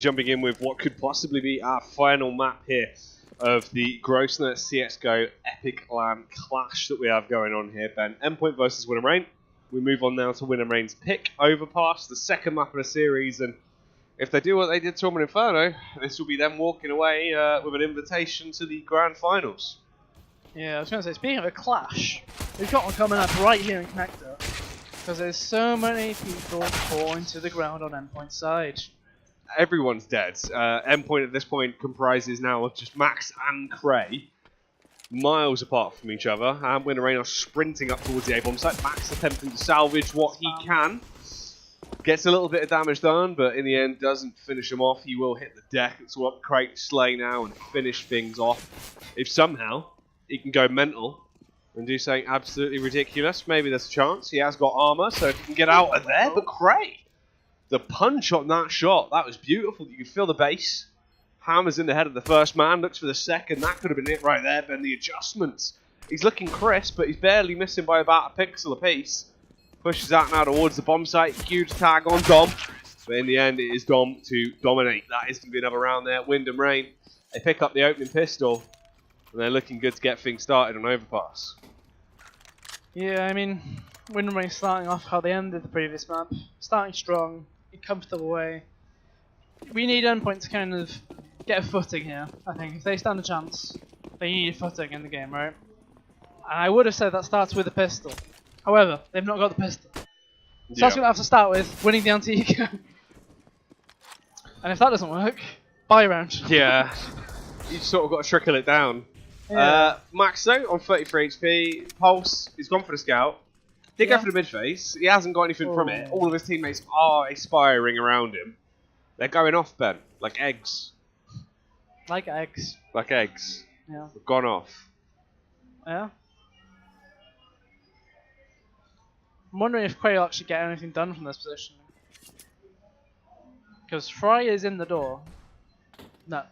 Jumping in with what could possibly be our final map here of the Grosvenor CSGO epic.LAN clash that we have going on here, Ben. Endpoint versus Win and Rain. We move on now to Win and Rain's pick overpass, the second map of the series, and if they do what they did to Storm Inferno, this will be them walking away with an invitation to the grand finals. Yeah, I was going to say, speaking of a clash, we've got one coming up right here in Connector, because there's so many people falling to the ground on Endpoint's side. Everyone's dead. Endpoint at this point comprises now of just Max and Cray, miles apart from each other. And Win and Rain are sprinting up towards the A-bomb site. Max attempting to salvage what he can. Gets a little bit of damage done, but in the end doesn't finish him off. He will hit the deck. It's what Cray to slay now and finish things off. If somehow he can go mental and do something absolutely ridiculous, maybe there's a chance. He has got armor, so if he can get out of there, but Cray, the punch on that shot, that was beautiful. You could feel the base. Hammers in the head of the first man, looks for the second. That could have been it right there, Ben. The adjustments. He's looking crisp, but he's barely missing by about a pixel apiece. Pushes out now towards the bomb site. Huge tag on Dom. But in the end, it is Dom to dominate. That is going to be another round there. Wind and Rain. They pick up the opening pistol. And they're looking good to get things started on overpass. Yeah, I mean, Wind and Rain starting off how they ended the previous map. Starting strong, in a comfortable way. We need Endpoint to kind of get a footing here, I think. If they stand a chance, they need a footing in the game, right? And I would have said that starts with a pistol. However, they've not got the pistol. So that's going to have to start with winning the anti-eco. And if that doesn't work, buy round. Yeah, you've sort of got to trickle it down. Yeah. Max though, on 33 HP. Pulse, he's gone for the scout. Did go for the mid phase. He hasn't got anything from it. All of his teammates are aspiring around him. They're going off, Ben, like eggs. Like eggs. Like eggs. Yeah. They've gone off. Yeah. I'm wondering if Quay will actually get anything done from this position. Because Fry is in the door. No.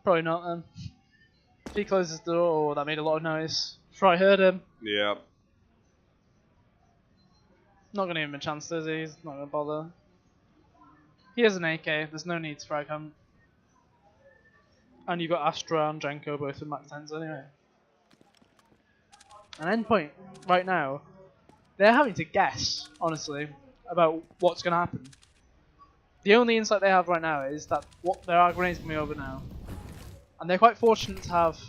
Probably not then. If he closes the door, that made a lot of noise. Fry heard him. Yeah. Not going to give him a chance, does he? He's not going to bother. He has an AK, there's no need to frag him. And you've got Astra and Jenko both with Mac 10s anyway. And Endpoint, right now, they're having to guess, honestly, about what's going to happen. The only insight they have right now is that there are grenades coming over now. And they're quite fortunate to have,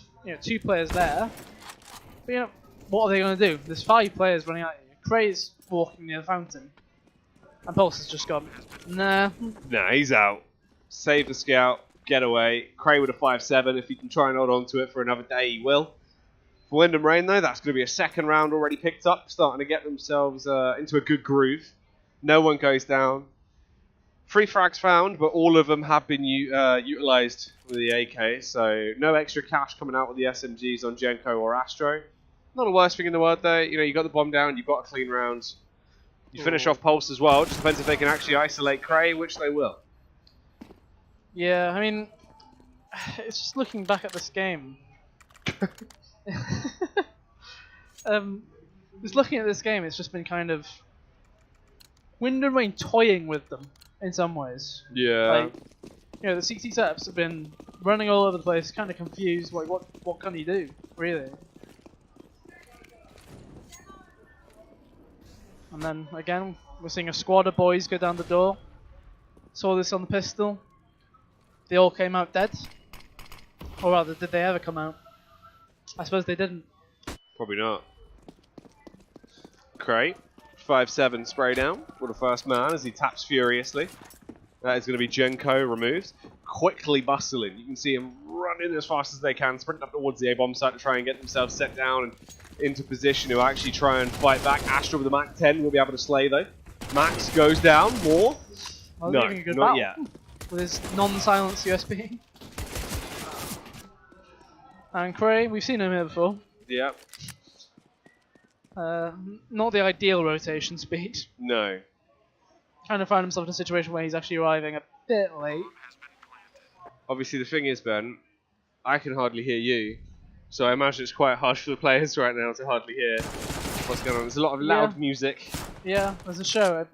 two players there. But what are they going to do? There's 5 players running at you. Cray's walking near the fountain. And Pulse has just gone, nah. Nah, he's out. Save the scout, get away. Cray with a 5-7. If he can try and hold on to it for another day, he will. For Wind and Rain, though, that's going to be a second round already picked up, starting to get themselves into a good groove. No one goes down. 3 frags found, but all of them have been utilised with the AK, so no extra cash coming out with the SMGs on Jenko or Astro. Not the worst thing in the world, though. You got the bomb down, you've got a clean round. You finish off Pulse as well. Just depends if they can actually isolate Cray, which they will. Yeah, I mean, it's just looking back at this game. Just looking at this game, it's just been kind of Wind and Rain toying with them in some ways. Yeah. Like, the CT setups have been running all over the place, kind of confused. Like, what can he do, really? And then again, we're seeing a squad of boys go down the door. Saw this on the pistol. They all came out dead. Or rather, did they ever come out? I suppose they didn't. Probably not. Cray, 5-7 spray down with the first man as he taps furiously. That is going to be Jenko removed. Quickly bustling. You can see him running as fast as they can, sprinting up towards the A-bomb site to try and get themselves set down and into position to actually try and fight back. Astra with the Mac 10 will be able to slay though. Max goes down. More? Well, no, not yet. With his non-silence USB. And Cray, we've seen him here before. Yep. Not the ideal rotation speed. No. Trying to find himself in a situation where he's actually arriving a bit late. Obviously the thing is, Ben, I can hardly hear you. So I imagine it's quite hard for the players right now to hardly hear what's going on. There's a lot of loud music. Yeah, there's a show.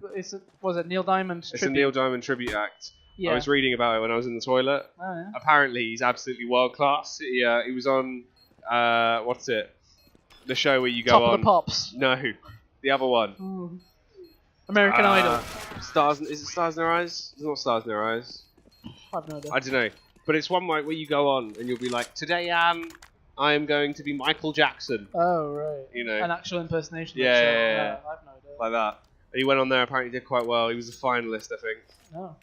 Was it Neil Diamond? It's a Neil Diamond tribute act. Yeah. I was reading about it when I was in the toilet. Oh, yeah. Apparently, he's absolutely world class. He was on what's it? The show where you go Top on. of the Pops. No, the other one. Ooh. American Idol. Stars. Is it Stars in Their Eyes? It's not Stars in Their Eyes. I have no idea. I don't know. But it's one where you go on and you'll be like, today, I am going to be Michael Jackson. Oh, right. You know. An actual impersonation. Yeah, of the show. yeah. I have no idea. Like that. And he went on there, apparently did quite well. He was a finalist, I think. Oh.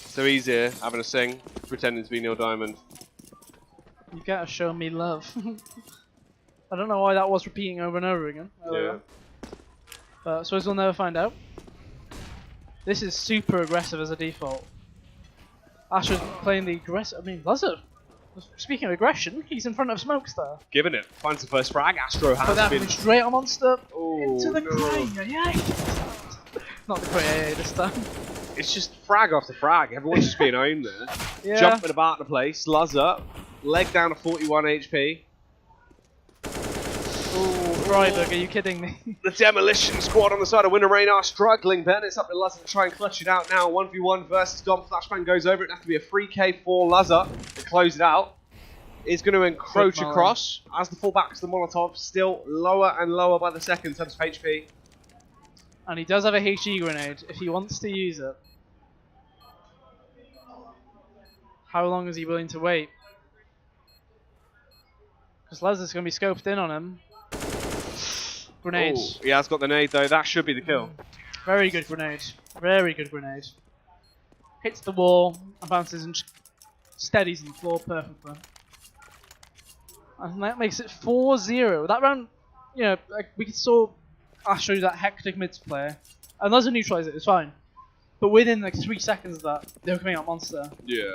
So he's here, having a sing, pretending to be Neil Diamond. You gotta show me love. I don't know why that was repeating over and over again. Yeah. But I suppose we'll never find out. This is super aggressive as a default. Asher's playing the aggressive. I mean, Lazar. Speaking of aggression, he's in front of Smokestar. Giving it. Finds the first frag. Astro But has that been... straight on Monster. Oh, Into the no. crane. Yeah. Not the crane this time. It's just frag after frag. Everyone's just being owned there. Yeah. Jumping about the place. Luz up. Leg down to 41 HP. Ooh, Freiburg, are you kidding me? The demolition squad on the side of Winter Rain are struggling. Ben, it's up to Luzza to try and clutch it out now. 1v1 versus Dom. Flashbang goes over. It'd have to be a 3k for Luzza to close it out. Is going to encroach across as the fallback to the Molotov. Still lower and lower by the second in terms of HP. And he does have a HE grenade if he wants to use it. How long is he willing to wait? Because Leslie's going to be scoped in on him. Grenades. Oh, he has got the nade though. That should be the kill. Very good grenade. Very good grenade. Hits the wall and bounces and steadies on the floor perfectly. And that makes it 4-0. That round, you know, like we saw Ash show that hectic mid-play. And Leslie neutralised it, it's fine. But within like 3 seconds of that, they were coming out monster. Yeah.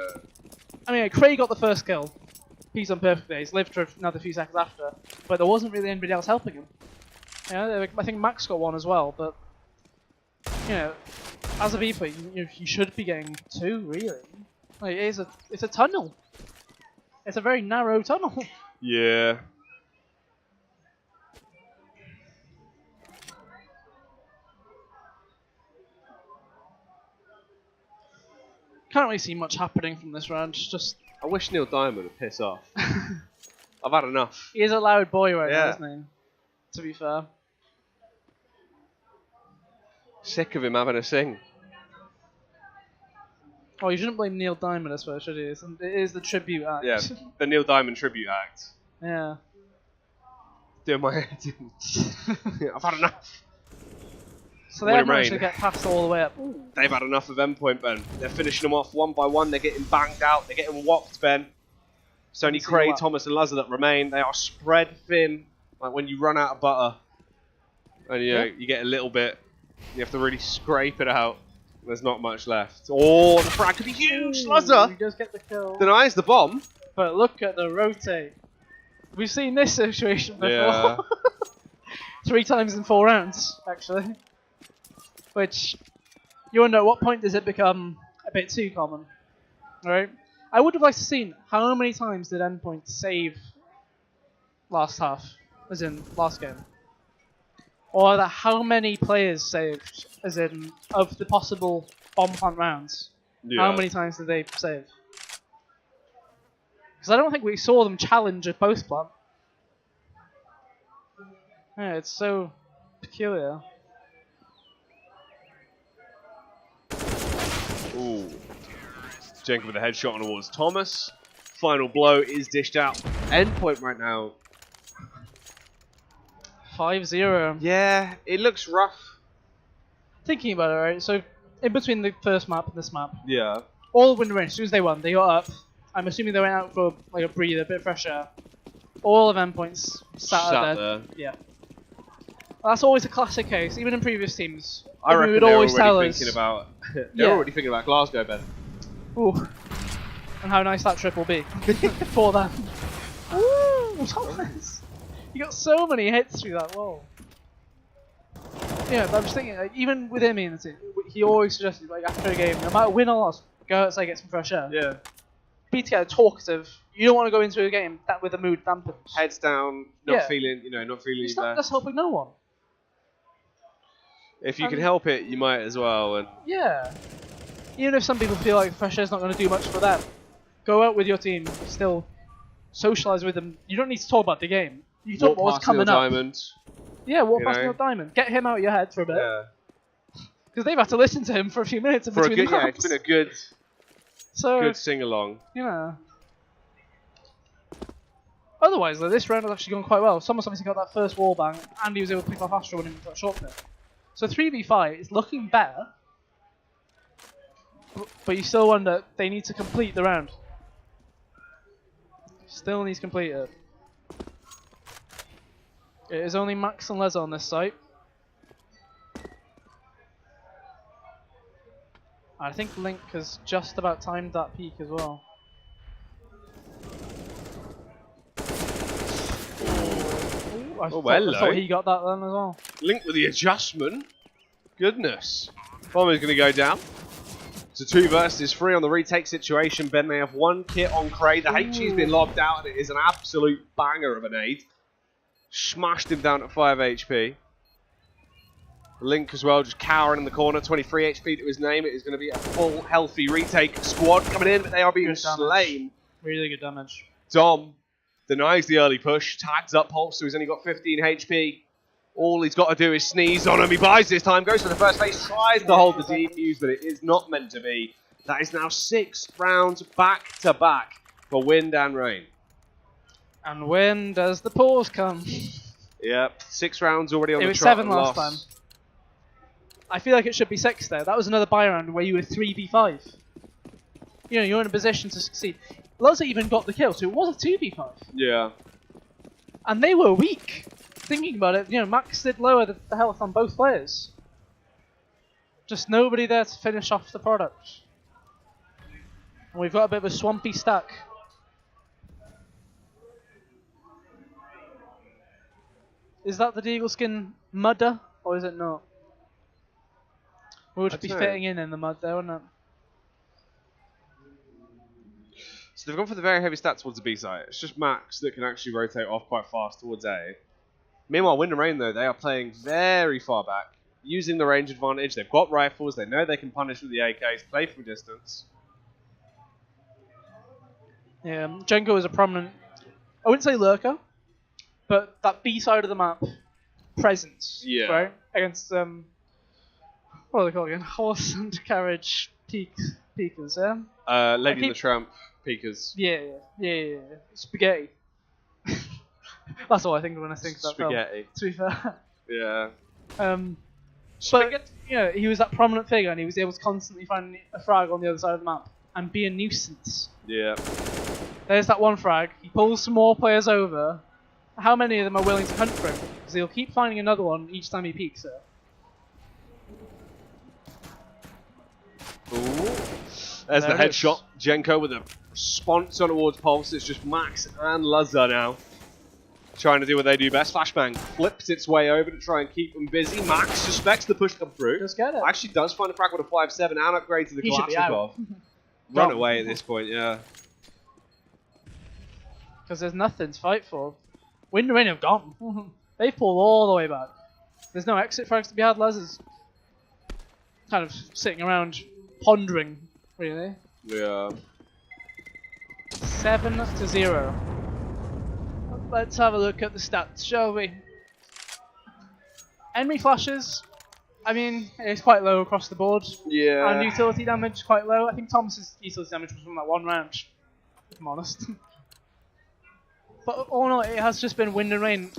I mean, Craig got the first kill. He's on perfect days. Lived for another few seconds after. But there wasn't really anybody else helping him. You know, I think Max got one as well, but you know, as a VP, you should be getting 2 really. Like, it's a tunnel. It's a very narrow tunnel. Yeah. Can't really see much happening from this round. Just I wish Neil Diamond would piss off. I've had enough. he is a loud boy right now, Yeah. isn't he? To be fair. Sick of him having a sing. Oh, you shouldn't blame Neil Diamond, I suppose, should you? It is the tribute act. Yeah, the Neil Diamond tribute act. Yeah. Doing my head in. I've had enough. So they Winter have managed to Rain. get past all the way up. Ooh. They've had enough of Endpoint, Ben. They're finishing them off one by one. They're getting banged out. They're getting whopped, Ben. It's only See Cray, what- Thomas, and Lazar that remain. They are spread thin, like when you run out of butter, and you know, you get a little bit. You have to really scrape it out. There's not much left. Oh, the frag could be huge. Ooh, Lazar he does get the kill. denies the bomb. But look at the rotate. We've seen this situation before. Yeah. 3 times in 4 rounds, actually. Which, you wonder at what point does it become a bit too common, right? I would have liked to seen how many times did Endpoint save last half, as in last game, or that how many players saved, as in of the possible bomb plant rounds. Yeah. How many times did they save? Because I don't think we saw them challenge a post plant. Yeah, it's so peculiar. Ooh. Jenkin with a headshot on towards Thomas. Final blow is dished out. Endpoint right now. 5-0. Yeah, it looks rough. Thinking about it, right? So, in between the first map and this map, Yeah. all Winter Rain, as soon as they won, they got up. I'm assuming they went out for like a breather, a bit of fresh air. All of Endpoint's sat there. Yeah. Well, that's always a classic case, even in previous teams. I reckon would they're always tell already us. thinking about. They're Yeah. already thinking about Glasgow, Ben. Ooh. And how nice that trip will be for them. Ooh, Thomas! You got so many hits through that wall. Yeah, but I'm just thinking, like, even with him in the team, he always suggested, like, after a game, no matter win or loss, go outside, get some fresh air. Yeah. Be together, talkative. You don't want to go into a game that with the mood dampened. Heads down, not Yeah. feeling, not feeling It's you not there. just helping no one. If you can help it, you might as well. And Yeah. Even if some people feel like fresh air's not going to do much for them, go out with your team, still socialise with them. You don't need to talk about the game. You can talk about what's coming up. Diamond. Yeah, walk past Neil Diamond. Get him out of your head for a bit. Yeah. Because they've had to listen to him for a few minutes in For a between good, the yeah, maps. it's been a good So, sing along. you know. Otherwise, though, this round has actually gone quite well. Someone's obviously got that first wall bang, and he was able to pick off Astro when he went for that short pit. So 3v5 is looking better, but you still wonder, they need to complete the round. Still needs to complete it. It is only Max and Les on this site. I think Link has just about timed that peak as well. I thought he got that then as well. Link with the adjustment. Goodness. Bomber's going to go down. It's a 2 versus 3 on the retake situation. Ben, they have 1 kit on Cray. The HE's been logged out, and it is an absolute banger of a nade. Smashed him down at 5 HP. Link as well, just cowering in the corner. 23 HP to his name. It is going to be a full, healthy retake squad coming in, but they are being slain. Really good damage. Dom denies the early push, tags up Pulse, so he's only got 15 HP. All he's got to do is sneeze on him. He buys this time, goes for the first phase, tries to hold the defuse, but it is not meant to be. That is now 6 rounds back to back for Wind and Rain. And when does the pause come? Yep, 6 rounds already on the trot. It was 7 last time. I feel like it should be 6 there. That was another buy round where you were 3v5. You know, you're in a position to succeed. Loza even got the kill, so it was a 2v5. Yeah. And they were weak. Thinking about it, you know, Max did lower the health on both players. Just nobody there to finish off the product. And we've got a bit of a swampy stack. Is that the Deagle skin mudder, or is it not? We would be fitting in the mud there, wouldn't it? So they've gone for the very heavy stat towards the B site. It's just Max that can actually rotate off quite fast towards A. Meanwhile, Wind and Rain, though, they are playing very far back, using the range advantage. They've got rifles. They know they can punish with the AKs, play from distance. Yeah, Jenko is a prominent, I wouldn't say lurker, but that B side of the map presence, yeah, right? Against, what are they called again? Horse and carriage peekers, yeah? Lady and the Tramp peekers. Yeah. Spaghetti. That's all I think when I think of that Spaghetti. Film, to be fair. Yeah. But, you know, he was that prominent figure and he was able to constantly find a frag on the other side of the map and be a nuisance. Yeah. There's that one frag. He pulls some more players over. How many of them are willing to hunt for him? Because he'll keep finding another one each time he peeks it. Ooh. There's the headshot. Jenko with a response on towards Pulse. It's just Max and Lazza now. Trying to do what they do best. Flashbang flips its way over to try and keep them busy. Max suspects the push come through. Just get it. Actually does find a frag with a 5-7 and upgrade to the Kalashnikov. Run away at this point, yeah. Because there's nothing to fight for. Wind and Rain have gone. They've pulled all the way back. There's no exit frags to be had. Les is kind of sitting around pondering, really. Yeah. 7-0. Let's have a look at the stats, shall we? Enemy flashes, I mean, it's quite low across the board. Yeah. And utility damage quite low. I think Thomas's utility damage was from that one round, if I'm honest. But all in all, it has just been Wind and Rain.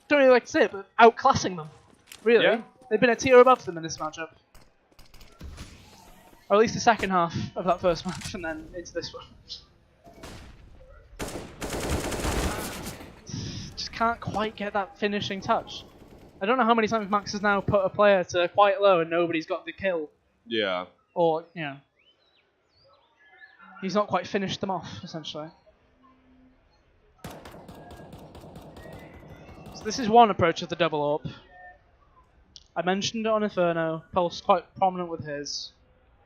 Don't really like to say it, but outclassing them. Really. Yeah. They've been a tier above them in this matchup. Or at least the second half of that first match and then into this one. Just can't quite get that finishing touch. I don't know how many times Max has now put a player to quite low and nobody's got the kill. Yeah. Or, you know, he's not quite finished them off, essentially. So this is one approach of the double AWP. I mentioned it on Inferno. Pulse quite prominent with his.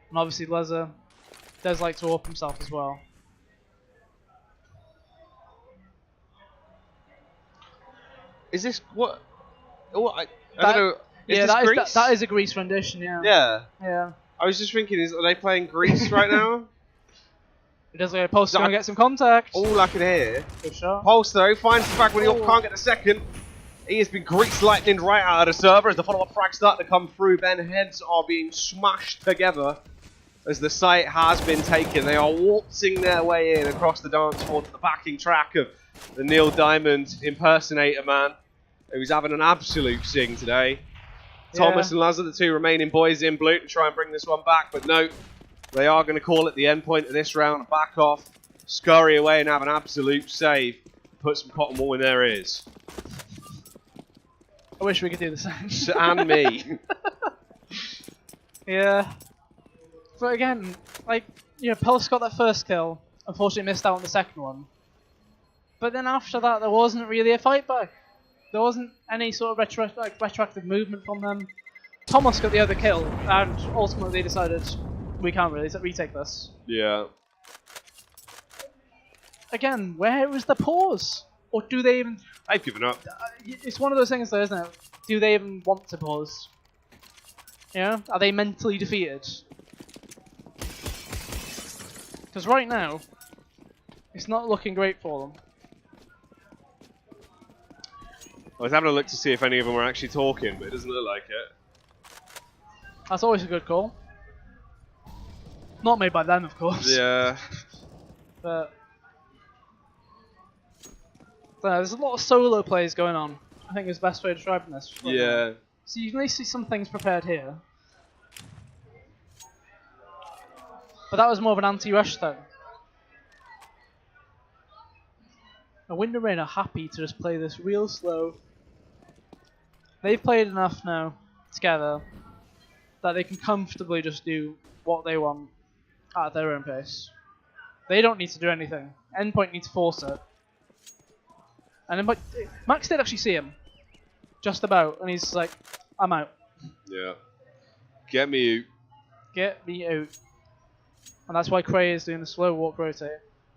And obviously Leza does like to AWP himself as well. Is this what I don't know. Is yeah, this Greece? that is a Greece rendition. Yeah. Yeah. Yeah. I was just thinking, are they playing Greece right now? It does look like Pulse going to get some contact. All I can hear. Good shot. Pulse though finds the frag when he can't get the second. He has been Grease lightning right out of the server as the follow-up frags start to come through. Ben heads are being smashed together as the site has been taken. They are waltzing their way in across the dance floor to the backing track of the Neil Diamond impersonator man, who's having an absolute sing today. Yeah. Thomas and Lazar, the two remaining boys in blue, to try and bring this one back, but no, they are going to call it the end point of this round, back off, scurry away and have an absolute save, put some cotton wool in their ears. I wish we could do the same. And me. Yeah. But again, like, you know, Pulse got that first kill, unfortunately missed out on the second one. But then after that, there wasn't really a fight back. There wasn't any sort of retroactive movement from them. Thomas got the other kill, and ultimately they decided, we can't really retake this. Yeah. Again, where was the pause? Or do they even... They've given up. It's one of those things though, isn't it? Do they even want to pause? You know? Are they mentally defeated? Because right now, it's not looking great for them. I was having a look to see if any of them were actually talking, but it doesn't look like it. That's always a good call. Not made by them, of course. Yeah. But there's a lot of solo plays going on. I think is the best way of describing this. Yeah. So you can at least see some things prepared here. But that was more of an anti-rush thing. The Wind and Rain are happy to just play this real slow. They've played enough now together that they can comfortably just do what they want at their own pace. They don't need to do anything. Endpoint needs to force it. And then, Max did actually see him. Just about. And he's like, I'm out. Yeah. Get me out. Get me out. And that's why Cray is doing the slow walk rotate.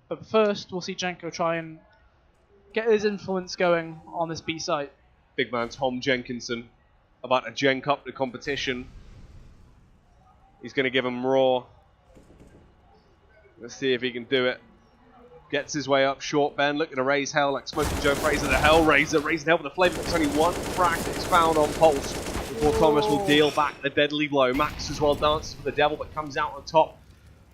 But first, we'll see Jenko try and get his influence going on this B site. Big man Tom Jenkinson about to jenk up the competition. He's going to give him raw. Let's see if he can do it. Gets his way up short. Ben looking to raise hell like Smoking Joe Fraser, the Hellraiser. Raising hell with a flame, but there's only one frag that's found on Pulse before Thomas will deal back the deadly blow. Max as well dances for the devil, but comes out on top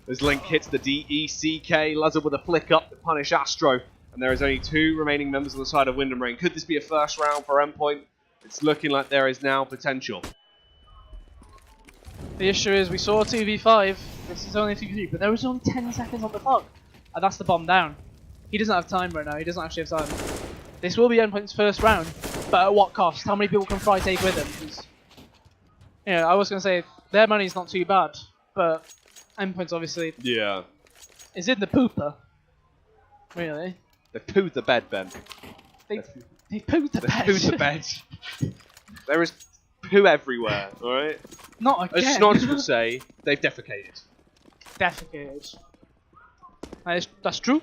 as Link hits the DECK. Lazar with a flick up to punish Astro. And there is only two remaining members on the side of Wind and Rain. Could this be a first round for Endpoint? It's looking like there is now potential. The issue is we saw 2v5. This is only 2v3, but there was only 10 seconds on the clock. And that's the bomb down. He doesn't have time right now. He doesn't actually have time. This will be Endpoint's first round, but at what cost? How many people can Fry take with him? 'Cause, you know, I was going to say their money's not too bad, but Endpoint's obviously is in the pooper. Really. They pooed the bed, Ben. They pooed the bed. They pooed the bed. There is poo everywhere, alright? Not again. As Snods would say, they've defecated. Defecated. That's true.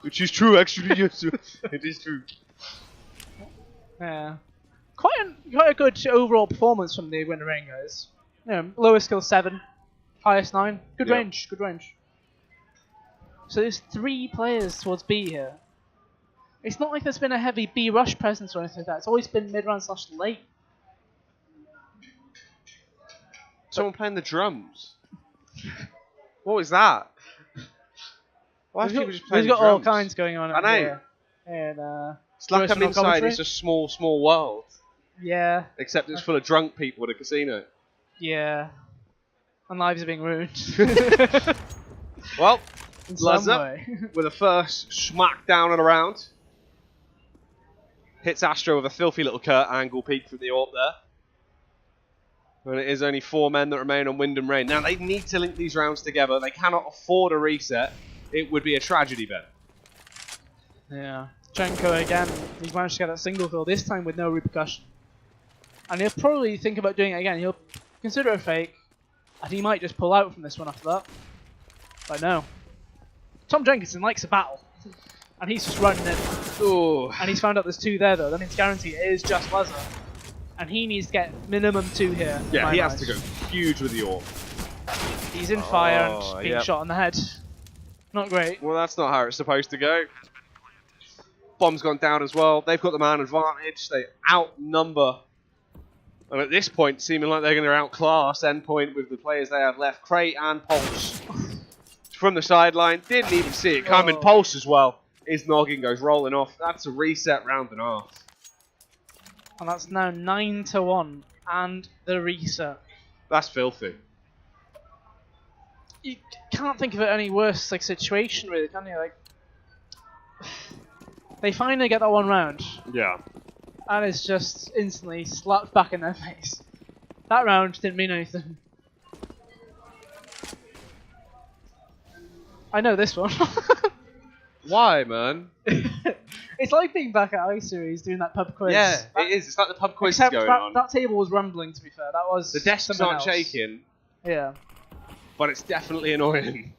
Which is true, actually. Yes, it is true. Yeah. Quite a good overall performance from the Wind and Rain guys. You know, lowest skill 7, highest 9. Good range, good range. So there's 3 players towards B here. It's not like there's been a heavy B rush presence or anything like that. It's always been mid-round / late. Someone playing the drums. What was that? Why are people just playing We've got drums? all kinds going on. I know. Here. And, it's like I'm inside. Coventry. It's a small, small world. Yeah. Except it's full of drunk people at a casino. Yeah. And lives are being ruined. Well, in some Lazar way. with a first smack down and around. Hits Astro with a filthy little Kurt angle peek from the AWP there. And it is only 4 men that remain on Wind and Rain. Now, they need to link these rounds together. They cannot afford a reset. It would be a tragedy, Ben. Yeah. Jenko again, he's managed to get that single kill, this time with no repercussion. And he'll probably think about doing it again. He'll consider it a fake, and he might just pull out from this one after that. But no. Tom Jenkinson likes a battle. And he's just running in. Ooh. And he's found out there's 2 there though. That means guaranteed it is just Lazar. And he needs to get minimum 2 here. Yeah, he has to go huge with the AWP. He's in fire and Oh, being yep. shot in the head. Not great. Well, that's not how it's supposed to go. Bomb's gone down as well. They've got the man advantage. They outnumber. And at this point, seeming like they're going to outclass Endpoint with the players they have left. Crate and Pulse. From the sideline. Didn't even see it coming. Oh. Pulse as well. His noggin goes rolling off. That's a reset round and a half. And that's now 9-1. And the reset. That's filthy. You can't think of it any worse like situation really, can you? Like they finally get that one round, Yeah. and it's just instantly slapped back in their face. That round didn't mean anything. I know this one. Why, man? It's like being back at iSeries doing that pub quiz. Yeah, it is. It's like the pub quiz Except going that, on. that table was rumbling. To be fair, that was The desks someone aren't else. shaking, Yeah. but it's definitely annoying.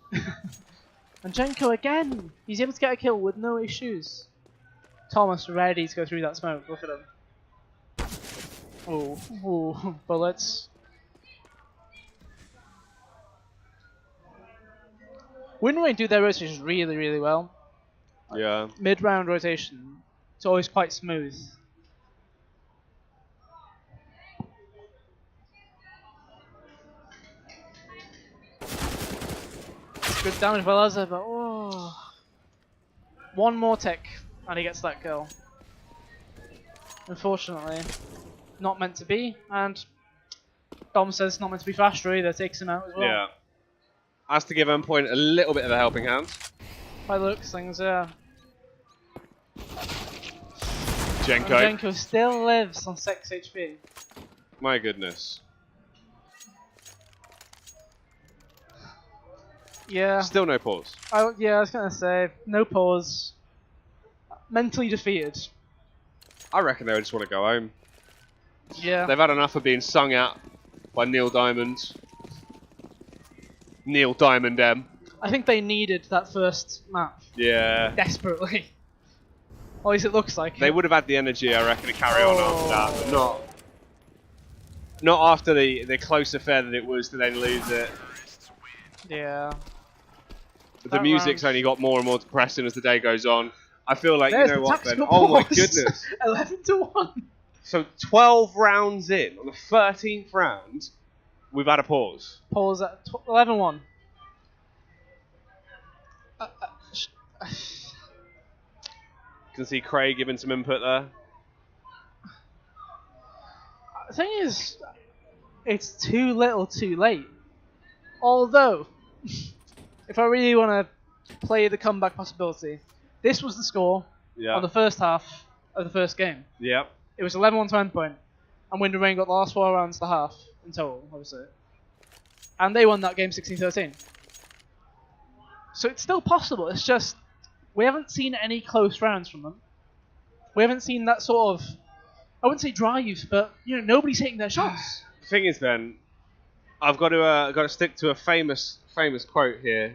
And Jenko again. He's able to get a kill with no issues. Thomas ready to go through that smoke. Look at him. Oh, bullets. WinRain do their rotations really, really well. Yeah. Mid-round rotation, it's always quite smooth. Good damage by Lazar, but oh. One more tick, and he gets that kill. Unfortunately, not meant to be, and Dom says it's not meant to be faster either, takes him out as well. Yeah. Has to give Endpoint a little bit of a helping hand. By the looks of things, yeah. Jenko. And Jenko still lives on 6 HP. My goodness. Yeah. Still no pause. Yeah, I was gonna say, no pause. Mentally defeated. I reckon they would just want to go home. Yeah. They've had enough of being sung at by Neil Diamond. Neil Diamond M. I think they needed that first map Yeah. desperately. Or at least it looks like They it. would have had the energy, I reckon, to carry on after that, but not after the close affair that it was to then lose it. Yeah. The That music's round- only got more and more depressing as the day goes on. I feel like, There's you know the what, Ben? tactical Oh my pause. goodness. 11-1. So 12 rounds in, on the 13th round, we've had a pause. Pause at 11-1. Can see Craig giving some input there. The thing is, it's too little too late. Although, if I really want to play the comeback possibility, this was the score Yeah. on the first half of the first game. Yep. It was 11-1 to Endpoint, and Wind and Rain got the last 4 rounds to half in total, obviously. And they won that game 16-13. So it's still possible, it's just, we haven't seen any close rounds from them. We haven't seen that sort of, I wouldn't say drive, but, you know, nobody's hitting their shots. The thing is, Ben, I've got to stick to a famous quote here.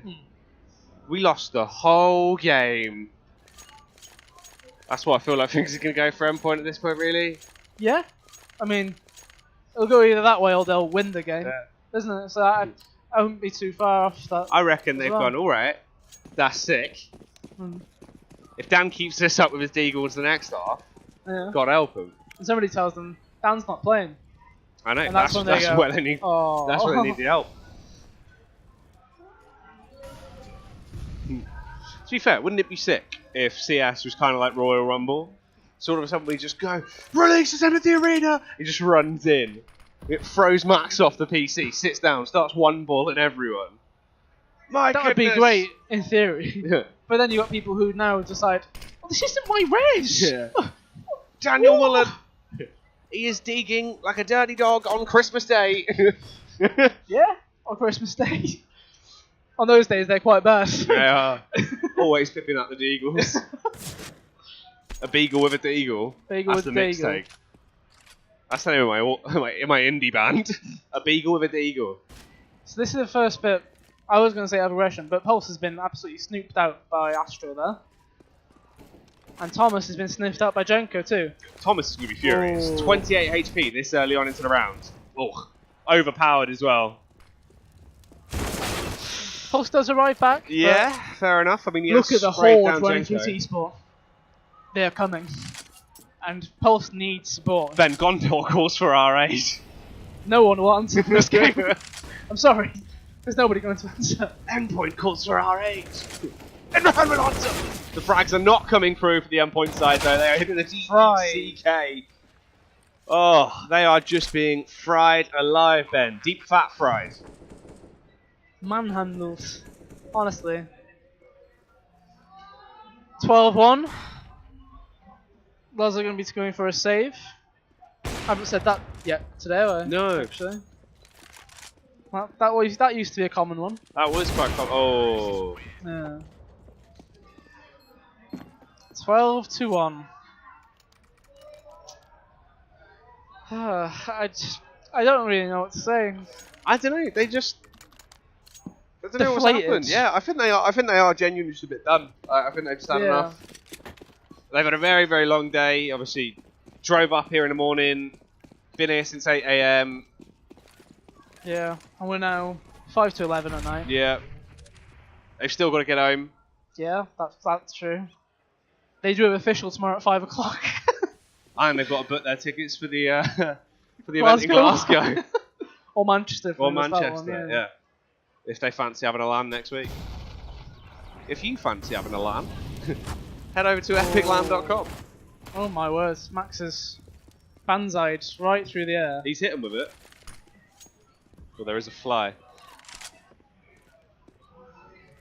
We lost the whole game. That's what I feel like things are going to go for Endpoint at this point, really. Yeah, I mean, it'll go either that way or they'll win the game, isn't it? So I wouldn't be too far off that. I reckon they've well. gone, alright, that's sick. If Dan keeps this up with his Deagles the next half, Yeah. God help him. And somebody tells them, Dan's not playing. I know, And that's when they go, where they need oh. that's where they need the help. To be fair, wouldn't it be sick if CS was kind of like Royal Rumble? Sort of suddenly just go, release us into the arena! He just runs in. It throws Max off the PC, sits down, starts one balling everyone. My That would be goodness. great in theory. Yeah. But then you got people who now decide, well, this isn't my res! Yeah. Daniel What? Mullen. He is digging like a dirty dog on Christmas Day. Yeah, on Christmas Day. On those days, they're quite bad. They are. Always pipping up the Deagles. A beagle with a deagle. Beagle That's with the a deagle. mixtape. That's the name of my indie band. A beagle with a deagle. So this is the first bit. I was going to say aggression, but Pulse has been absolutely snooped out by Astro there. And Thomas has been sniffed out by Jenko too. Thomas is going to be furious. Oh. 28 HP this early on into the round. Ugh. Overpowered as well. Pulse does arrive back. Yeah, fair enough. I mean, he Look has at the sprayed horde down running through Jenko. T-Sport. They are coming. And Pulse needs support. Ben Gondor calls for R8. No one will answer this game. I'm sorry. There's nobody going to answer. Endpoint calls for R8. Environment answer. The frags are not coming through for the Endpoint side though. They are hitting the DCK. Oh, they are just being fried alive, Ben. Deep fat fried. Manhandles. Honestly. 12-1. Loz are going to be going for a save. Haven't said that yet today, have I? No. Actually. Well, that used to be a common one. That was quite common. Oh. Yeah. 12-1. I don't really know what to say. I don't know. They just. I don't know what's Deflated. happened. Yeah, I think they are. I think they are genuinely just a bit done. I think they've just had enough. They've had a very, very long day. Obviously, drove up here in the morning. Been here since 8 AM. Yeah, and we're now 5 to 11 at night. Yeah. They've still got to get home. Yeah, that's true. They do have official tomorrow at 5 o'clock. And they've got to book their tickets for the for the event in Glasgow. Or Manchester. Or Manchester, yeah. If they fancy having a LAN next week. If you fancy having a LAN, head over to epic.LAN.com. Oh my words, Max's banzai'd right through the air. He's hit him with it. Well, there is a fly.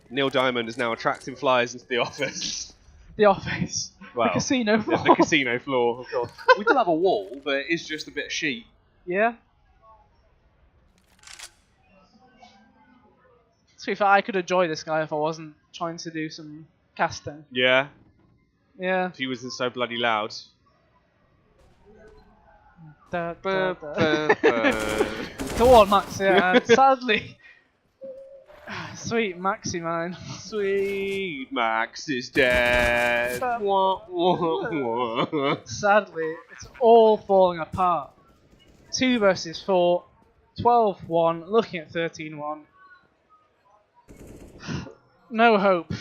Neil Diamond is now attracting flies into the office. The office. Well, the casino floor. The casino floor, of course. We do have a wall, but it is just a bit of sheet. Yeah. To be fair, I could enjoy this guy if I wasn't trying to do some casting. Yeah. Yeah. If he wasn't so bloody loud. Da, da, da. Go on, Max, yeah. And sadly, sweet Maxi, man. Sweet Max is dead. Wah, wah, wah. Sadly, it's all falling apart. 2 versus 4, 12-1, looking at 13-1. No hope.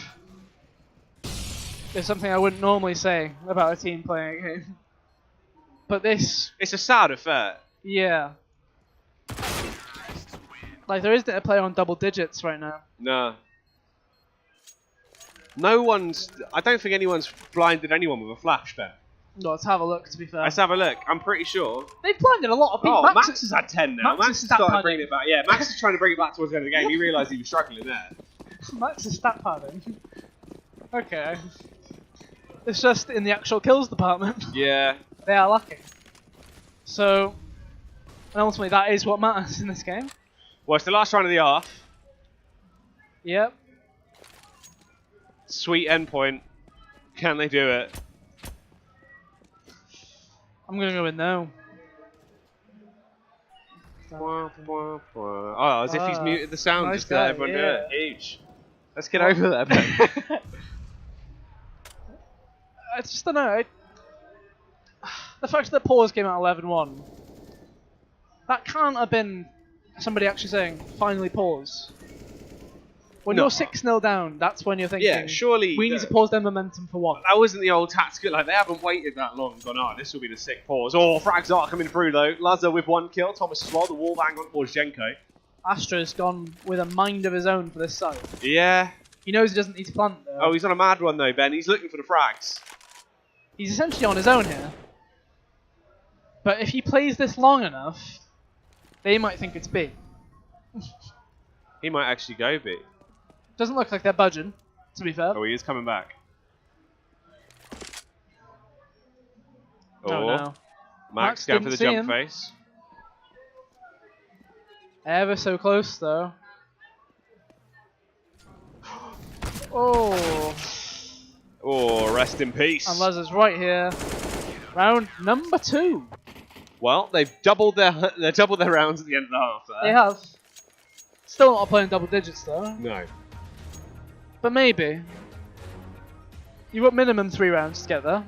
It's something I wouldn't normally say about a team playing a game. But this... It's a sad affair. Yeah. Like, there isn't a player on double digits right now. No. No one's... I don't think anyone's blinded anyone with a flash, Ben. No, let's have a look, to be fair. Let's have a look. I'm pretty sure. They've blinded a lot of people. Oh, Max has had 10 now. Max has stat started padding. bringing it back. Yeah, Max is trying to bring it back towards the end of the game. He realised he was struggling there. Max is stat padding. Okay. It's just in the actual kills department. Yeah. They are lacking. So, and ultimately that is what matters in this game. Well, it's the last round of the half. Yep. Sweet Endpoint. Can they do it? I'm going to go with no. Oh, as if he's muted the sound nice just to let everyone do it. Huge. Let's get over there, Ben. I just don't know. The fact that pause came out 11-1, that can't have been somebody actually saying, finally pause. When No. you're 6-0 down, that's when you're thinking, Yeah, surely we need to pause their momentum for one. that wasn't the old tactical. Like, they haven't waited that long and gone, oh, this will be the sick pause. Oh, frags are coming through, though. Lazar with 1 kill. Thomas as well. The wall bang on towards Jenko. Astra's gone with a mind of his own for this side. Yeah. He knows he doesn't need to plant though. Oh, he's on a mad one, though, Ben. He's looking for the frags. He's essentially on his own here. But if he plays this long enough, they might think it's B. He might actually go B. Doesn't look like they're budging, to be fair. Oh, he is coming back. Oh, Oh, no. Max going for didn't the see jump him. face. Ever so close, though. Oh. Oh, rest in peace. And Lazar's right here. Round number 2. Well, they've doubled their rounds at the end of the half there. They have. Still not playing double digits, though. No. But maybe. You've got minimum 3 rounds to get there.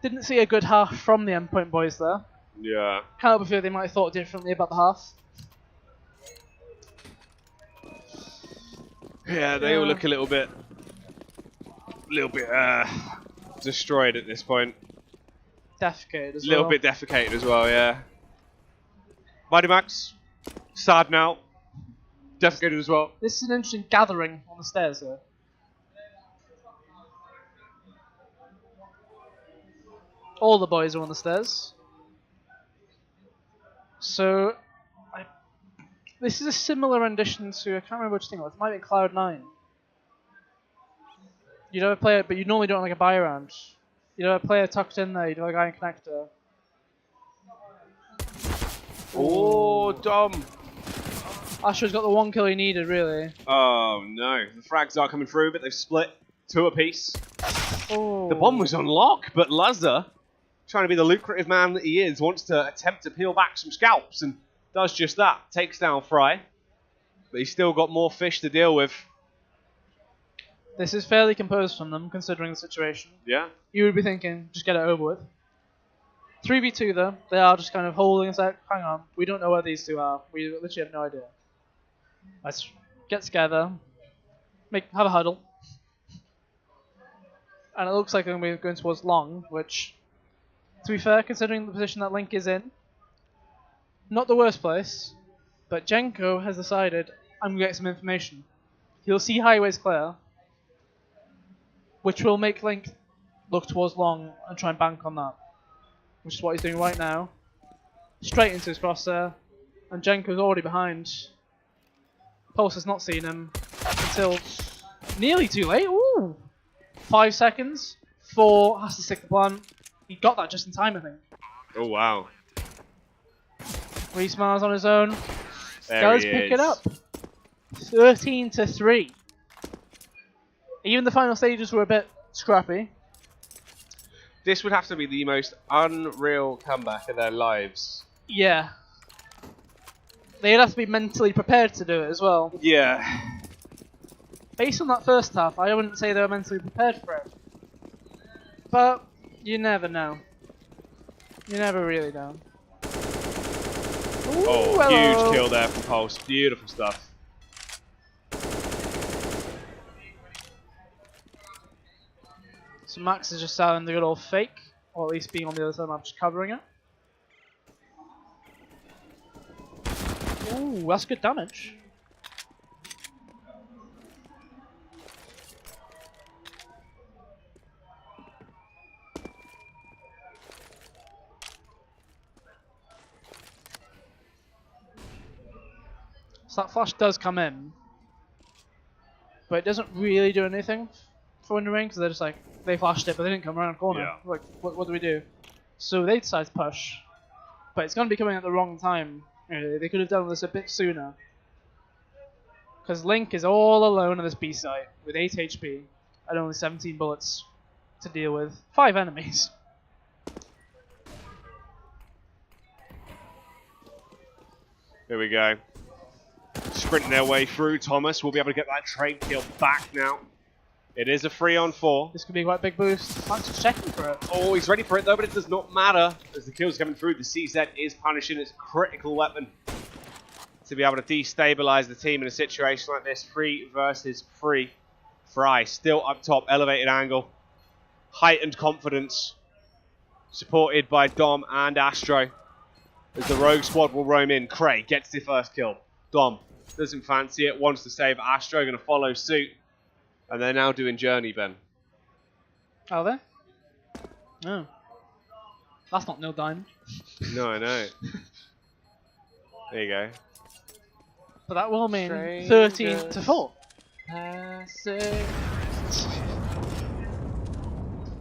Didn't see a good half from the Endpoint boys there. Yeah. Can't help but feel they might have thought differently about the half. Yeah, they all look a little bit destroyed at this point. Defecated as A little well. bit defecated as well, yeah. Mighty Max, sad now. Defecated as well. This is an interesting gathering on the stairs here. All the boys are on the stairs. So, this is a similar rendition to, I can't remember which thing it was. It might be Cloud9. You'd have a player, but you normally don't like a buy round. You'd have a player tucked in there, you'd have a guy in connector. Oh, Dom. Astro's got the one kill he needed, really. Oh no, the frags are coming through, but they've split 2 apiece. Oh. The bomb was on lock, but Lazza, trying to be the lucrative man that he is, wants to attempt to peel back some scalps and does just that. Takes down Fry, but he's still got more fish to deal with. This is fairly composed from them, considering the situation. Yeah. You would be thinking, just get it over with. 3v2 though, they are just kind of holding a sec. Hang on, we don't know where these two are. We literally have no idea. Let's get together, have a huddle. And it looks like we're going towards long, which, to be fair, considering the position that Link is in, not the worst place, but Jenko has decided, I'm going to get some information. He'll see highways clear, which will make Link look towards long and try and bank on that. Which is what he's doing right now. Straight into his crosshair, and Jenko's already behind. Pulse has not seen him until nearly too late. Ooh! 5 seconds. 4 has to stick the plan. He got that just in time, I think. Oh wow. Resmiles on his own. There Does he pick is. it up. 13-3. Even the final stages were a bit scrappy. This would have to be the most unreal comeback of their lives. Yeah. They'd have to be mentally prepared to do it as well. Yeah. Based on that first half, I wouldn't say they were mentally prepared for it. But you never know. You never really know. Ooh, Oh, hello. huge kill there from Pulse. Beautiful stuff. So Max is just selling the good old fake, or at least being on the other side of the map, just covering it. Ooh, that's good damage. So that flash does come in, but it doesn't really do anything for Winter Rain because they're just like, they flashed it, but they didn't come around the corner. Yeah. Like, what do we do? So they decide to push, but it's going to be coming at the wrong time. They could have done this a bit sooner. Because Link is all alone on this B site with 8 HP and only 17 bullets to deal with. 5 enemies. Here we go. Sprinting their way through. Thomas will be able to get that trade kill back now. It is a 3-on-4. This could be quite a big boost. Max is checking for it. Oh, he's ready for it though, but it does not matter as the kill's coming through. The CZ is punishing its critical weapon to be able to destabilize the team in a situation like this. 3 versus 3. Fry still up top, elevated angle, heightened confidence, supported by Dom and Astro. As the rogue squad will roam in, Cray gets the first kill. Dom doesn't fancy it, wants to save Astro, going to follow suit. And they're now doing Journey, Ben. Are they? No. That's not no diamond. No, I know. There you go. But that will mean 13-4.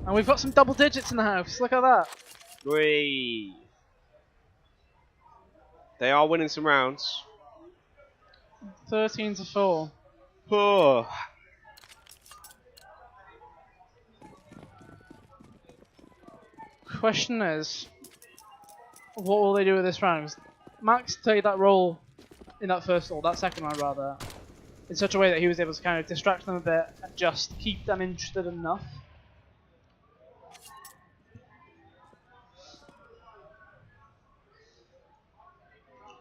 And we've got some double digits in the house. Look at that. Whee. They are winning some rounds. 13-4. Oh. Question is, what will they do with this round? 'Cause Max played that role in that first, or that second round rather, in such a way that he was able to kind of distract them a bit and just keep them interested enough.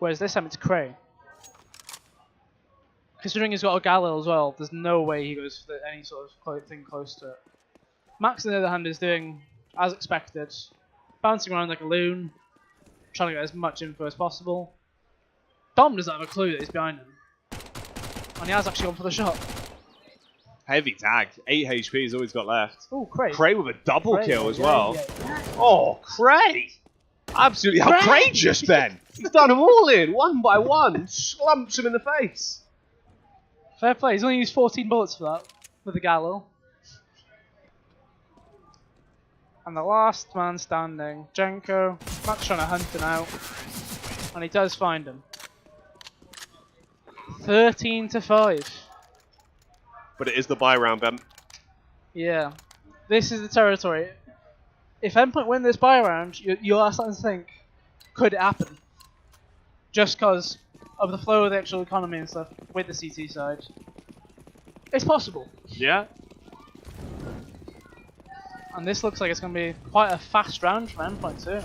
Whereas this time it's Cray. Considering he's got a Galil as well, there's no way he goes for any sort of thing close to it. Max, on the other hand, is doing as expected, bouncing around like a loon, trying to get as much info as possible. Dom doesn't have a clue that he's behind him, and he has actually gone for the shot. Heavy tag. 8 HP he's always got left. Oh, Cray. Cray with a double kill as well. Yeah. Oh, Cray! Absolutely outrageous, Ben. He's done them all in, one by one. Slumps him in the face. Fair play. He's only used 14 bullets for that with the Galil. And the last man standing, Jenko. Max trying to hunt him out, and he does find him. 13-5. But it is the buy round, Ben. Yeah, this is the territory. If Endpoint win this buy round, you are starting to think, could it happen? Just because of the flow of the actual economy and stuff with the CT side. It's possible. Yeah. And this looks like it's going to be quite a fast round for Endpoint too.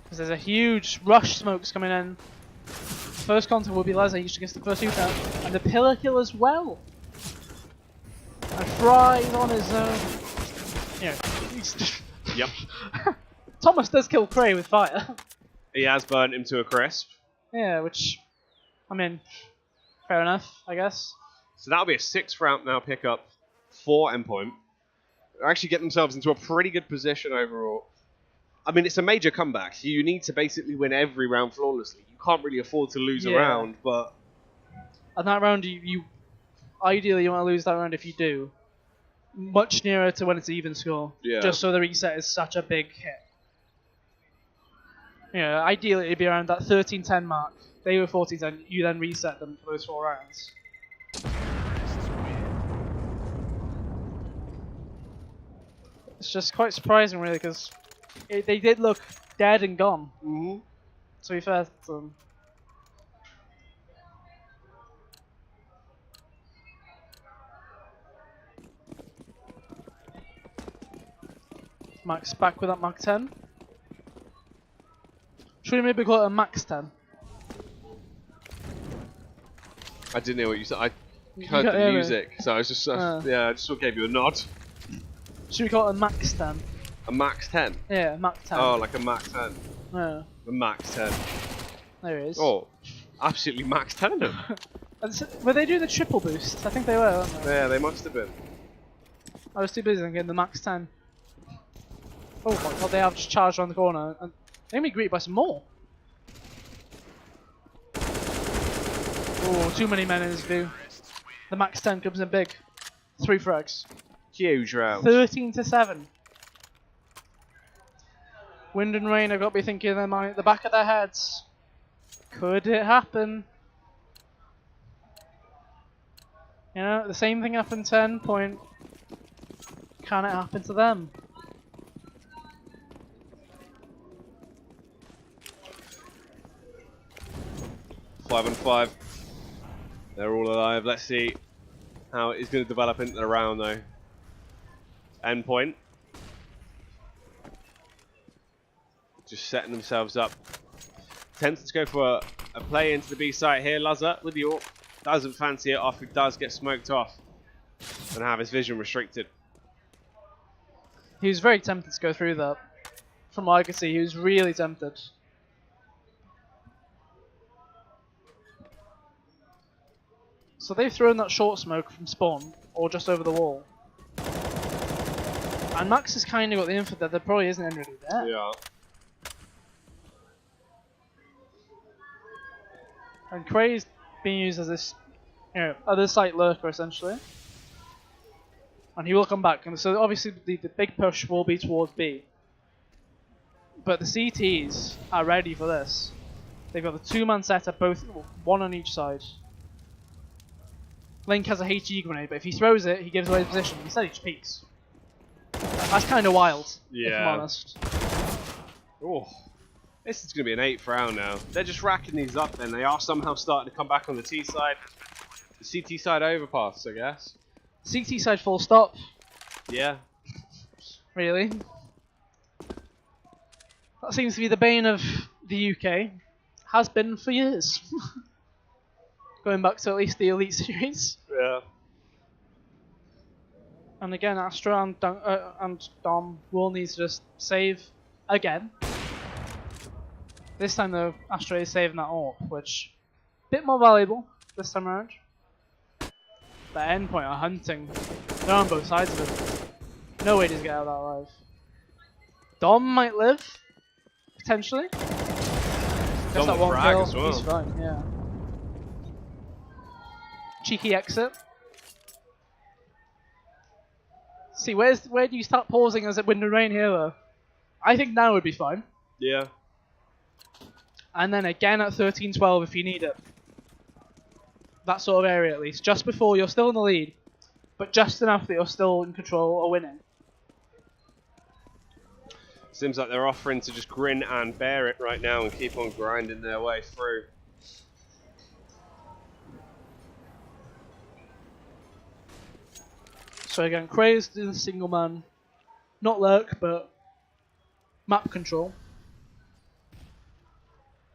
Because there's a huge rush smokes coming in. First contact will be Leslie, he gets the first shoot out. And the pillar kill as well. And Fry's on his own. Yeah, he's just Yep. Thomas does kill Cray with fire. He has burnt him to a crisp. Yeah, which, I mean, fair enough, I guess. So that'll be a 6th round now pickup for Endpoint. They're actually getting themselves into a pretty good position overall. I mean, it's a major comeback. You need to basically win every round flawlessly. You can't really afford to lose a round, but... And that round, you ideally you want to lose that round if you do. Much nearer to when it's even score. Yeah. Just so the reset is such a big hit. Yeah, ideally it'd be around that 13-10 mark. They were 14-10, you then reset them for those 4 rounds. It's just quite surprising really, because they did look dead and gone. Mm-hmm. To be fair to them. Max back with that Mark 10. Should we maybe call it a Max 10? I didn't hear what you said. I heard the music, so I was just yeah, I just sort of gave you a nod. Should we call it a Max 10? A max 10? Yeah, Max 10. Oh, like a max 10. Yeah. A max 10. There it is. Oh, absolutely max 10 them. Were they doing the triple boost? I think they were, weren't they? Yeah, they must have been. I was too busy thinking the Max 10. Oh my god, they have just charged around the corner, and they're going to be greeted by some more. Oh, too many men in this view. The Max 10 comes in big. 3 frags. Huge round. 13-7. Wind and Rain have got to be thinking them at the back of their heads. Could it happen? You know, the same thing happened to Endpoint. Can it happen to them? Five and 5. They're all alive. Let's see how it is going to develop into the round, though. Endpoint. Just setting themselves up. Tempted to go for a play into the B site here. Lazza with the AWP. Doesn't fancy it off. He does get smoked off and have his vision restricted. He was very tempted to go through that. From what I could see, he was really tempted. So they've thrown that short smoke from spawn, or just over the wall. And Max has kind of got the info that there probably isn't anybody there. Yeah. And Cray's being used as this, you know, other site lurker essentially. And he will come back. And so obviously the big push will be towards B. But the CTs are ready for this. They've got the 2-man setup, both one on each side. Link has a HE grenade, but if he throws it, he gives away his position. Instead, he just peeks. That's kind of wild, if I'm honest. Oh, this is going to be an 8th round now. They're just racking these up, then. They are somehow starting to come back on the T side. The CT side overpass, I guess. CT side full stop. Yeah. Really? That seems to be the bane of the UK. Has been for years. Going back to at least the Elite Series. Yeah. And again, Astra and Dom will need to just save again. This time though, Astra is saving that AWP, which a bit more valuable this time around. But Endpoint are hunting. They're on both sides of it. No way to get out of that alive. Dom might live, potentially. Just that one frag kill, as well. he's fine, yeah. Cheeky exit. See, where do you start pausing as a Wind and Rain here though? I think now would be fine. Yeah. And then again at 13-12 if you need it. That sort of area at least. Just before you're still in the lead, but just enough that you're still in control or winning. Seems like they're offering to just grin and bear it right now and keep on grinding their way through. So again, Crazed in single man. Not lurk, but map control.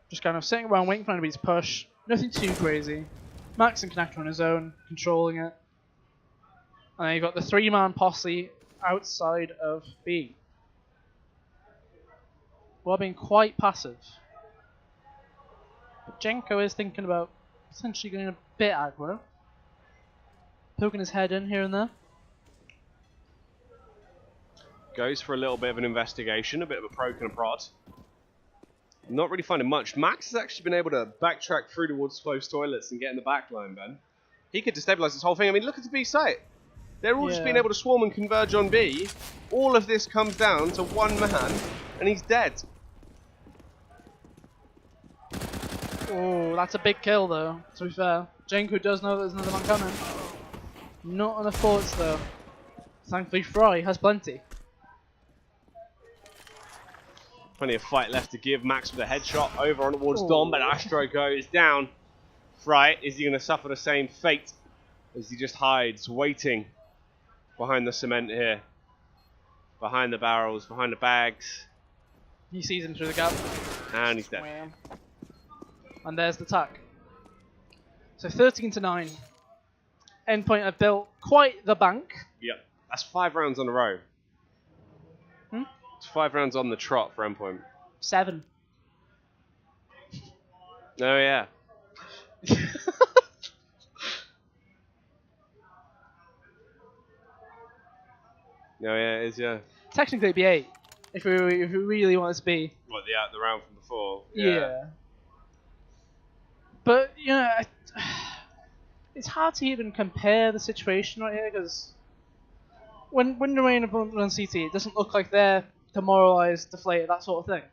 Just kind of sitting around waiting for enemies to push. Nothing too crazy. Max and Connector on his own, controlling it. And then you've got the 3-man posse outside of B. Well, being quite passive. But Jenko is thinking about potentially going a bit aggro. Poking his head in here and there. Goes for a little bit of an investigation, a bit of a poke and a prod. Not really finding much. Max has actually been able to backtrack through towards close toilets and get in the back line, Ben. He could destabilize this whole thing. I mean, look at the B site. They're all just being able to swarm and converge on B. All of this comes down to one man, and he's dead. Oh, that's a big kill though, to be fair. Jenko does know there's another man coming. Not enough thoughts though. Thankfully Fry has plenty. Plenty of fight left to give. Max with a headshot over on towards Dom, but Astro goes down. Fry, is he going to suffer the same fate as he just hides, waiting behind the cement here? Behind the barrels, behind the bags. He sees him through the gap. And he's dead. Wham. And there's the tack. So 13-9. Endpoint have built quite the bank. Yep. That's 5 rounds on a row. It's 5 rounds on the trot for Endpoint. 7. Oh, yeah. No, yeah, it is, yeah. Technically it'd be 8. If we really want it to be. What, the round from before? Yeah. But, you know, it's hard to even compare the situation right here, because when the rain on CT, it doesn't look like they're demoralised, deflated, that sort of thing.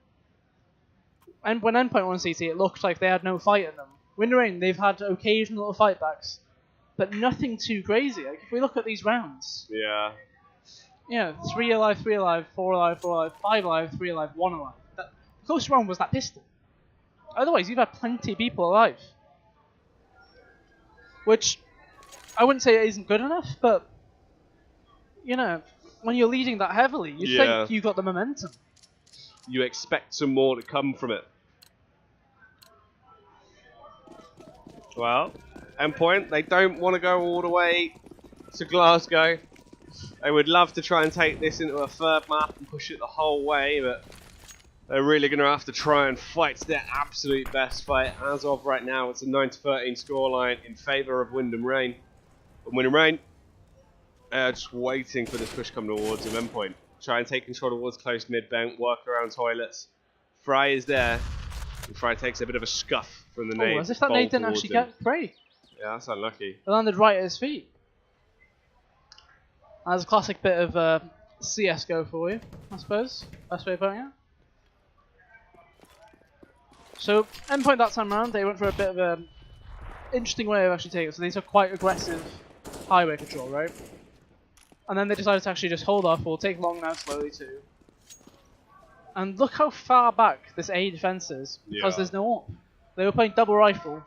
And when Endpoint were on CT, it looked like they had no fight in them. Wind and Rain, they've had occasional little fight backs, but nothing too crazy. Like, if we look at these rounds, Yeah. you know, 3 alive, 3 alive, 4 alive, 4 alive, 5 alive, 3 alive, 1 alive. The closest round was that pistol. Otherwise, you've had plenty of people alive. Which, I wouldn't say it isn't good enough, but, you know, when you're leading that heavily, you think you got the momentum. You expect some more to come from it. Well, Endpoint, they don't want to go all the way to Glasgow. They would love to try and take this into a third map and push it the whole way, but they're really going to have to try and fight their absolute best fight. As of right now, it's a 9-13 scoreline in favour of Wind and Rain. But Wind and Rain, just waiting for this push come towards them. Endpoint, try and take control towards close mid-bank, work around toilets. Fry is there, and Fry takes a bit of a scuff from the nade. As if that nade didn't actually get Fray. Yeah, that's unlucky. It landed right at his feet. That's a classic bit of CSGO for you, I suppose. Best way of putting it. So, Endpoint that time around, they went for a bit of an interesting way of actually taking it. So they took quite aggressive highway control, right? And then they decided to actually just hold off. We'll take long now slowly too. And look how far back this A defense is, because there's no AWP. They were playing double rifle,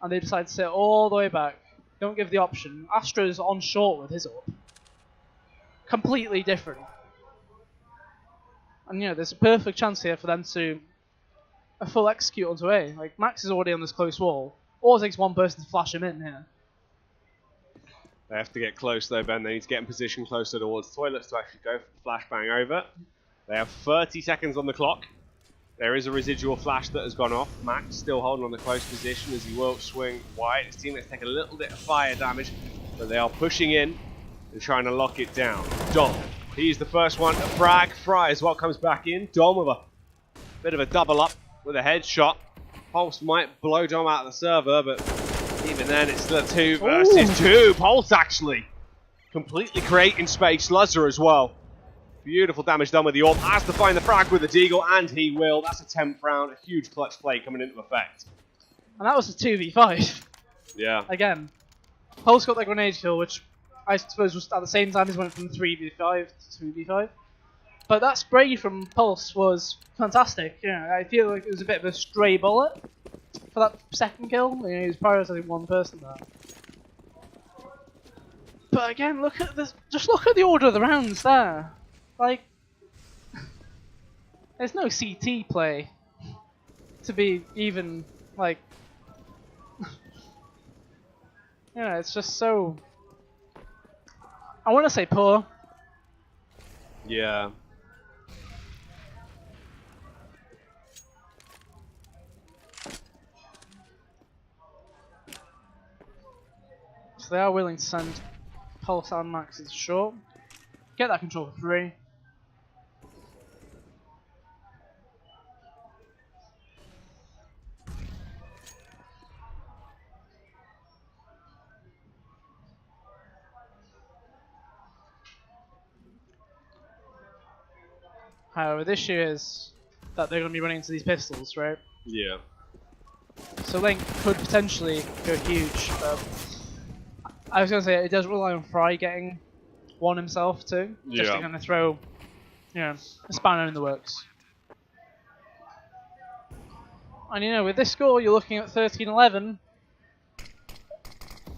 and they decided to sit all the way back. Don't give the option. Astro's on short with his AWP. Completely different. And there's a perfect chance here for them to a full execute onto A. Like Max is already on this close wall. All it takes one person to flash him in here. They have to get close though, Ben. They need to get in position closer towards toilets to actually go flashbang over. They have 30 seconds on the clock. There is a residual flash that has gone off. Max still holding on the close position as he will swing wide. His teammates take a little bit of fire damage, but they are pushing in and trying to lock it down. Dom, he's the first one to frag. Fry as well comes back in. Dom with a bit of a double up with a headshot. Pulse might blow Dom out of the server, but even then it's still a 2 versus 2. Pulse actually completely creating space. Luzzer as well. Beautiful damage done with the AWP. Has to find the frag with the Deagle, and he will. That's a 10th round. A huge clutch play coming into effect. And that was a 2v5. Yeah. Again, Pulse got the grenade kill, which I suppose was at the same time as went from 3v5 to 2v5. But that spray from Pulse was fantastic. I feel like it was a bit of a stray bullet for that second kill. He was prioritizing one person there. But again, look at this. Just look at the order of the rounds there. Like, there's no CT play to be even, like, it's just so, I want to say poor. Yeah. So they are willing to send Pulse and Max into short. Get that control for free. However, the issue is that they're going to be running into these pistols, right? Yeah. So Link could potentially go huge, but I was going to say it does rely on Fry getting one himself too, just to kind of throw, a spanner in the works. And with this score, you're looking at 13-11, and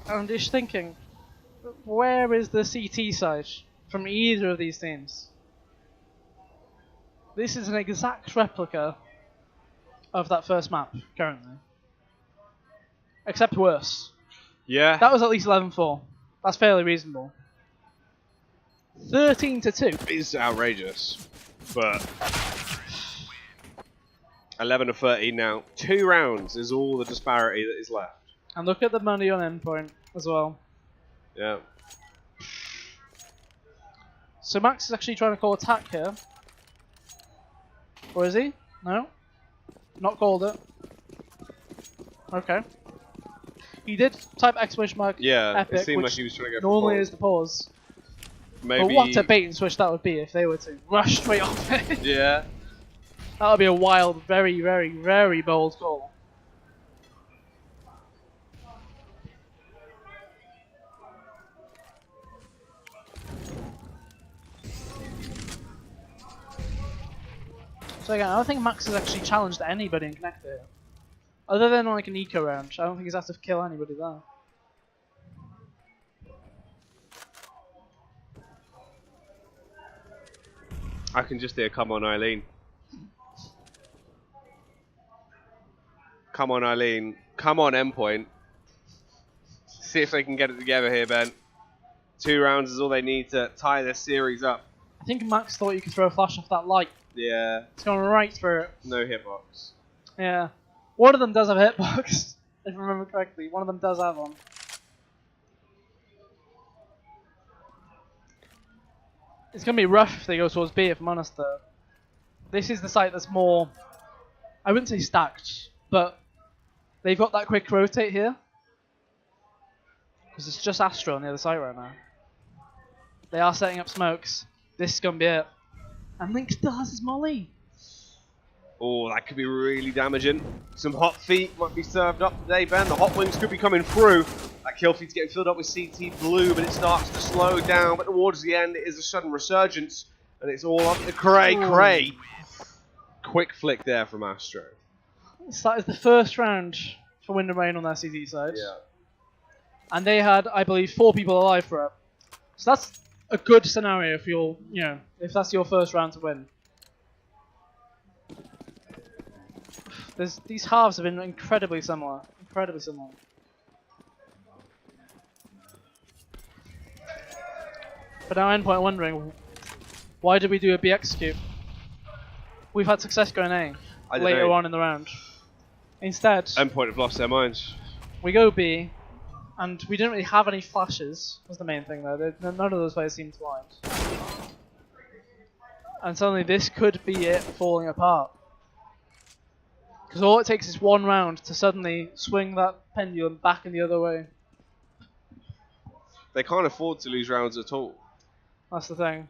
I'm just thinking, where is the CT side from either of these teams? This is an exact replica of that first map currently, except worse. Yeah. That was at least 11-4. That's fairly reasonable. 13-2 is outrageous, but 11-13 now. 2 rounds is all the disparity that is left. And look at the money on Endpoint as well. Yeah. So Max is actually trying to call attack here. Or is he? No? Not called it. Okay. He did type exclamation mark epic, it seemed which like he was trying to go normally for is the pause. Maybe. But what a bait and switch that would be if they were to rush straight off it. Yeah. That would be a wild, very, very, very bold call. So again, I don't think Max has actually challenged anybody in Connector here. Other than like an eco round, I don't think he's had to kill anybody there. I can just hear, come on, Eileen. Come on, Eileen. Come on, Endpoint. See if they can get it together here, Ben. 2 rounds is all they need to tie this series up. I think Max thought you could throw a flash off that light. Yeah. It's going right through it. No hitbox. Yeah. One of them does have a hitbox, if I remember correctly. One of them does have one. It's going to be rough if they go towards B, if I'm honest though. This is the site that's more, I wouldn't say stacked, but they've got that quick rotate here. Because it's just Astra on the other side right now. They are setting up smokes. This is going to be it. And Link still has his molly. Oh, that could be really damaging. Some hot feet might be served up today, Ben. The hot wings could be coming through. That kill feed's getting filled up with CT blue, but it starts to slow down. But towards the end, it is a sudden resurgence. And it's all up to Cray. Cray. Quick flick there from Astro. So that is the first round for Wind and Rain on their CT side. Yeah. And they had, I believe, 4 people alive for it. So that's a good scenario for your, if that's your first round to win. These halves have been incredibly similar. Incredibly similar. But now Endpoint wondering, why did we do a B execute? We've had success going A later on in the round. Instead, Endpoint have lost their minds. we go B, and we didn't really have any flashes, was the main thing though. None of those players seemed blind. And suddenly this could be it falling apart. Because all it takes is one round to suddenly swing that pendulum back in the other way. They can't afford to lose rounds at all. That's the thing.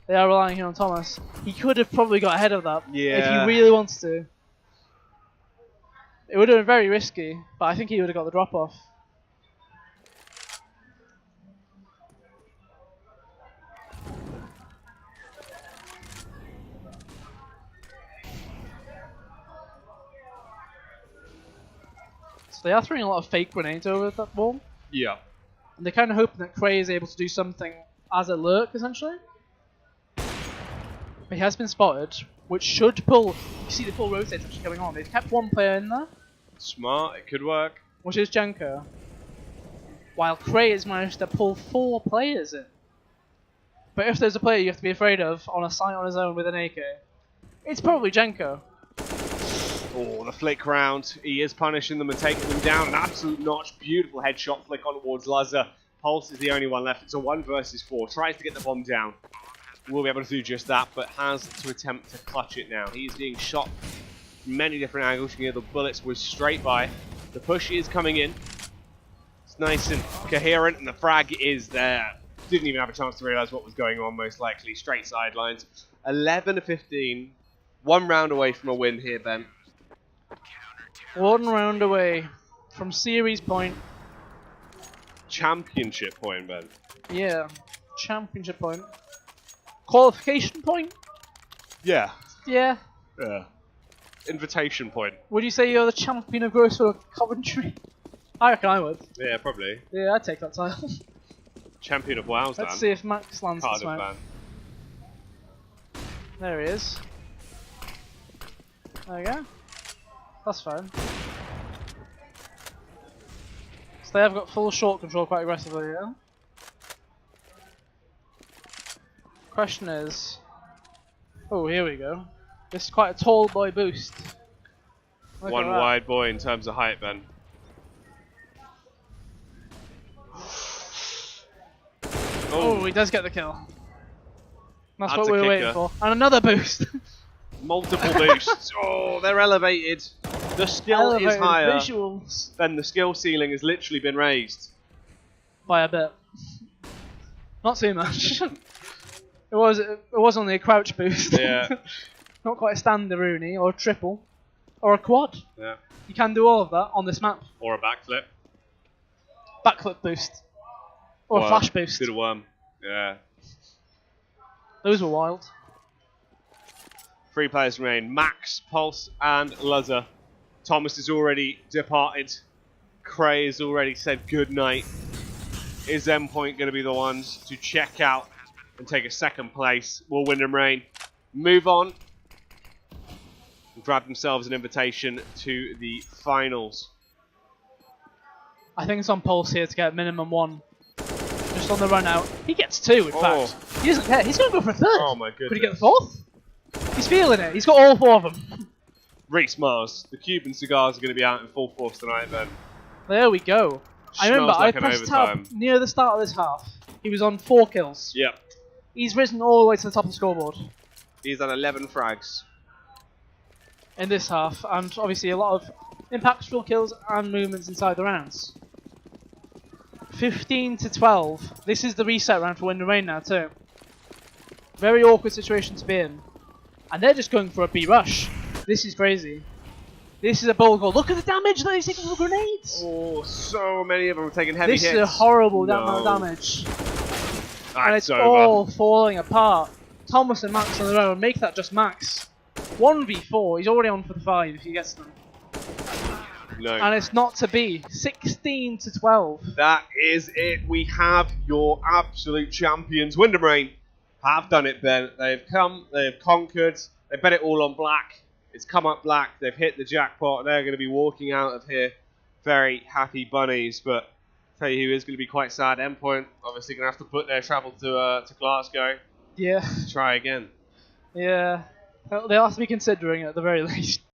They are relying here on Thomas. He could have probably got ahead of that if Yeah. he really wanted to. It would have been very risky, but I think he would have got the drop off. So they are throwing a lot of fake grenades over that wall. Yeah. And they're kind of hoping that Cray is able to do something as a lurk, essentially. But he has been spotted, which should pull. You see the full rotate actually going on. They've kept one player in there, Smart, it could work. which is Jenko. While Cray has managed to pull 4 players in. But if there's a player you have to be afraid of on a site on his own with an AK, it's probably Jenko. Oh, the flick round. He is punishing them and taking them down. An absolute notch. Beautiful headshot flick on towards Lazar. Pulse is the only one left. It's a 1 versus 4. Tries to get the bomb down. Will be able to do just that, but has to attempt to clutch it now. He's being shot from many different angles. You can hear the bullets whiz straight by. The push is coming in. It's nice and coherent, and the frag is there. Didn't even have a chance to realise what was going on, most likely. Straight sidelines. 11-15. 1 round away from a win here, Ben. 1 round away from series point. Championship point, Ben. Yeah, championship point. Qualification point? Yeah. Yeah. Yeah. Invitation point. Would you say you're the champion of Grosvenor Coventry? I reckon I would. Yeah, probably. Yeah, I'd take that title. Champion of Wales, Let's see if Max lands this Cardiff time. fan. There he is. There we go. That's fine. So they have got full short control quite aggressively here. Question is... Oh, here we go. This is quite a tall boy boost. Look One at that. wide boy in terms of height, Ben. Oh, he does get the kill. That's That's what we a were waiting kicker. for. And another boost. Multiple boosts. Oh, they're elevated. The skill is Elevated higher. visuals Then the skill ceiling has literally been raised. by a bit. Not too much. It was only a crouch boost. Yeah. Not quite a standard or a triple or a quad. Yeah. You can do all of that on this map. Or a backflip. Backflip boost. Or a Worm. flash boost. Did a worm. Yeah. Those were wild. 3 players remain. Max, Pulse, and Luzzer. Thomas has already departed. Cray has already said goodnight. Is Endpoint going to be the ones to check out and take a 2nd place? Will Wyndham Rain move on and grab themselves an invitation to the finals? I think it's on Pulse here to get minimum 1. Just on the run out. He gets 2 in fact. He doesn't care. He's going to go for a 3rd. Oh my goodness. Could he get the 4th? He's feeling it. He's got all 4 of them. Reese Mars, the Cuban cigars are going to be out in full force tonight then. There we go. I remember Smells like I an pressed tab overtime. near the start of this half. He was on 4 kills. Yep. He's risen all the way to the top of the scoreboard He's done 11 frags. in this half, and obviously a lot of impactful kills and movements inside the rounds. 15-12. This is the reset round for Wind and Rain now too. Very awkward situation to be in. And they're just going for a B rush. This is crazy. This is a bold goal. Look at the damage that he's taking from grenades. Oh, so many of them are taking heavy This hits. is a horrible No. amount of damage. That's And it's over. all falling apart. Thomas and Max on their own. Make that just Max. 1v4. He's already on for the 5 if he gets them. No. And it's not to be. 16-12. That is it. We have your absolute champions. Wyndham Rain have done it, Ben. They've come, they've conquered, they bet it all on black. It's come up black. They've hit the jackpot. They're going to be walking out of here very happy bunnies. But I'll tell you who is going to be quite sad. Endpoint obviously going to have to put their travel to Glasgow. Yeah. Try again. Yeah. They'll have to be considering it at the very least.